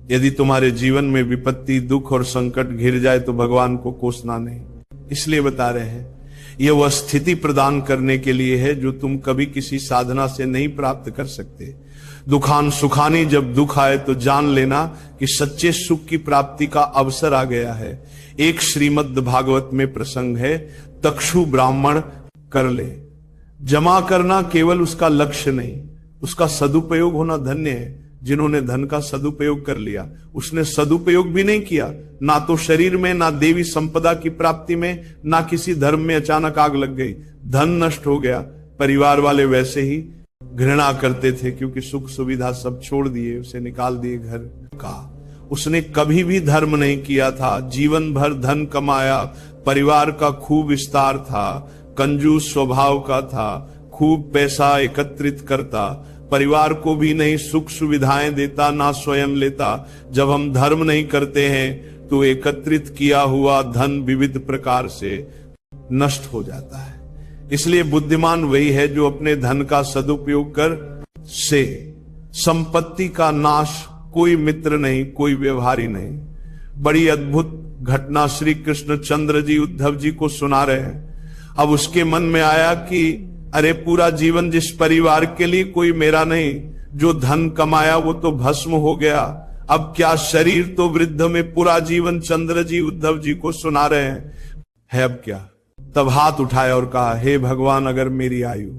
यदि तुम्हारे जीवन में विपत्ति, दुख और संकट घिर जाए तो भगवान को कोसना नहीं। इसलिए बता रहे हैं, यह वह स्थिति प्रदान करने के लिए है जो तुम कभी किसी साधना से नहीं प्राप्त कर सकते। दुखान सुखानी, जब दुख आए तो जान लेना कि सच्चे सुख की प्राप्ति का अवसर आ गया है। एक श्रीमद् भागवत में प्रसंग है, तक्षु ब्राह्मण कर ले। जमा करना केवल उसका लक्ष्य नहीं, उसका सदुपयोग होना धन्य है। जिन्होंने धन का सदुपयोग कर लिया, उसने सदुपयोग भी नहीं किया, ना तो शरीर में, ना देवी संपदा की प्राप्ति में, ना किसी धर्म में अचानक आग लग गई, धन नष्ट हो गया। परिवार वाले वैसे ही घृणा करते थे क्योंकि सुख सुविधा सब छोड़ दिए, उसे निकाल दिए घर का। उसने कभी भी धर्म नहीं किया था, जीवन भर धन कमाया, परिवार का खूब विस्तार था, कंजूस स्वभाव का था, खूब पैसा एकत्रित करता, परिवार को भी नहीं सुख सुविधाएं देता, ना स्वयं लेता। जब हम धर्म नहीं करते हैं तो एकत्रित किया हुआ धन विविध प्रकार से नष्ट हो जाता है। इसलिए बुद्धिमान वही है जो अपने धन का सदुपयोग कर से। संपत्ति का नाश कोई मित्र नहीं, कोई व्यवहारी नहीं। बड़ी अद्भुत घटना श्री कृष्ण चंद्र जी उद्धव जी को सुना रहे हैं। अब उसके मन में आया कि अरे पूरा जीवन जिस परिवार के लिए कोई मेरा नहीं, जो धन कमाया वो तो भस्म हो गया, अब क्या शरीर तो वृद्ध में पूरा जीवन चंद्र जी उद्धव जी को सुना रहे हैं, है अब क्या। तब हाथ उठाया और कहा, हे भगवान, अगर मेरी आयु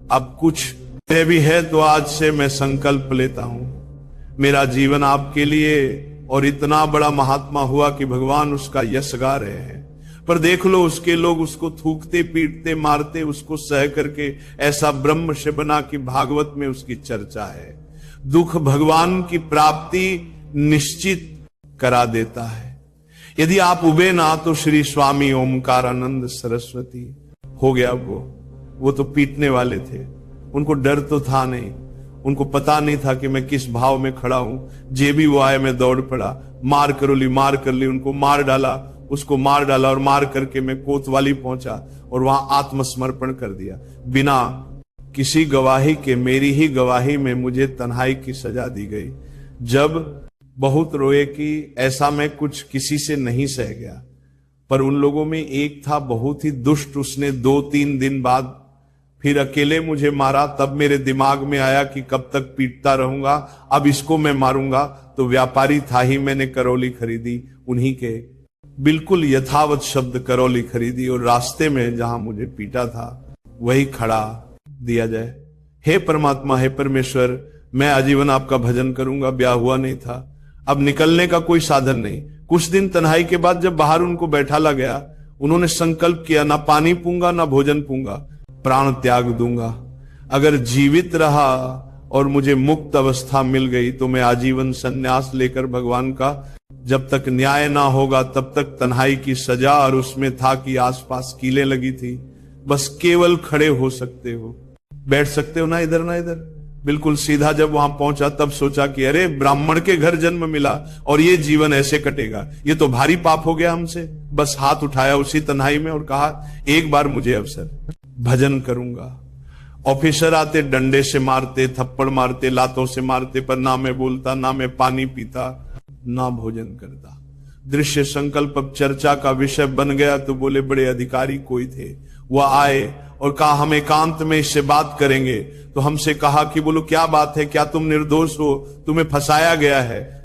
अब कुछ भी है तो आज से मैं संकल्प लेता हूं, मेरा जीवन आपके लिए। और इतना बड़ा महात्मा हुआ कि भगवान उसका यश गा रहे हैं। पर देख लो, उसके लोग उसको थूकते, पीटते, मारते, उसको सह करके ऐसा ब्रह्म से बना कि भागवत में उसकी चर्चा है। दुख भगवान की प्राप्ति निश्चित करा देता है। यदि आप उबे ना तो श्री स्वामी ओमकारानंद सरस्वती हो गया। वो तो पीटने वाले थे, उनको डर तो था नहीं, उनको पता नहीं था कि मैं किस भाव में खड़ा हूं। जे भी वो आए मैं दौड़ पड़ा, मार कर ली, उनको मार डाला, उसको मार डाला और मार करके मैं कोतवाली पहुंचा और वहां आत्मसमर्पण कर दिया। बिना किसी गवाही के, मेरी ही गवाही में मुझे तन्हाई की सजा दी गई। जब बहुत रोए कि ऐसा मैं कुछ किसी से नहीं सह गया। पर उन लोगों में एक था बहुत ही दुष्ट, उसने 2-3 दिन बाद फिर अकेले मुझे मारा। तब मेरे दिमाग में आया कि कब तक पीटता रहूंगा, अब इसको मैं मारूंगा। तो व्यापारी था ही, मैंने करौली खरीदी, उन्हीं के बिल्कुल यथावत शब्द करौली खरीदी और रास्ते में जहां मुझे पीटा था वही खड़ा दिया जाए। हे परमात्मा, हे परमेश्वर, मैं आजीवन आपका भजन करूंगा। ब्याह हुआ नहीं था, अब निकलने का कोई साधन नहीं। कुछ दिन तन्हाई के बाद जब बाहर उनको बैठाला गया, उन्होंने संकल्प किया, ना पानी पीऊंगा, ना भोजन पीऊंगा, प्राण त्याग दूंगा। अगर जीवित रहा और मुझे मुक्त अवस्था मिल गई तो मैं आजीवन संन्यास लेकर भगवान का, जब तक न्याय ना होगा तब तक तन्हाई की सजा। और उसमें था कि आसपास कीलें लगी थी, बस केवल खड़े हो सकते हो, बैठ सकते हो ना इधर ना इधर, बिल्कुल सीधा। जब वहां पहुंचा तब सोचा कि अरे ब्राह्मण के घर जन्म मिला और ये जीवन ऐसे कटेगा, ये तो भारी पाप हो गया हमसे। बस हाथ उठाया उसी तन्हाई में और कहा, एक बार मुझे अवसर, भजन करूंगा। ऑफिसर आते, डंडे से मारते, थप्पड़ मारते, लातों से मारते, पर ना मैं बोलता, ना मैं पानी पीता, ना भोजन करता। दृश्य संकल्प अब चर्चा का विषय बन गया। तो बोले बड़े अधिकारी कोई थे, वह आए और कहा हम एकांत में इससे बात करेंगे। तो हमसे कहा कि बोलो क्या बात है, क्या तुम निर्दोष हो, तुम्हें फंसाया गया है।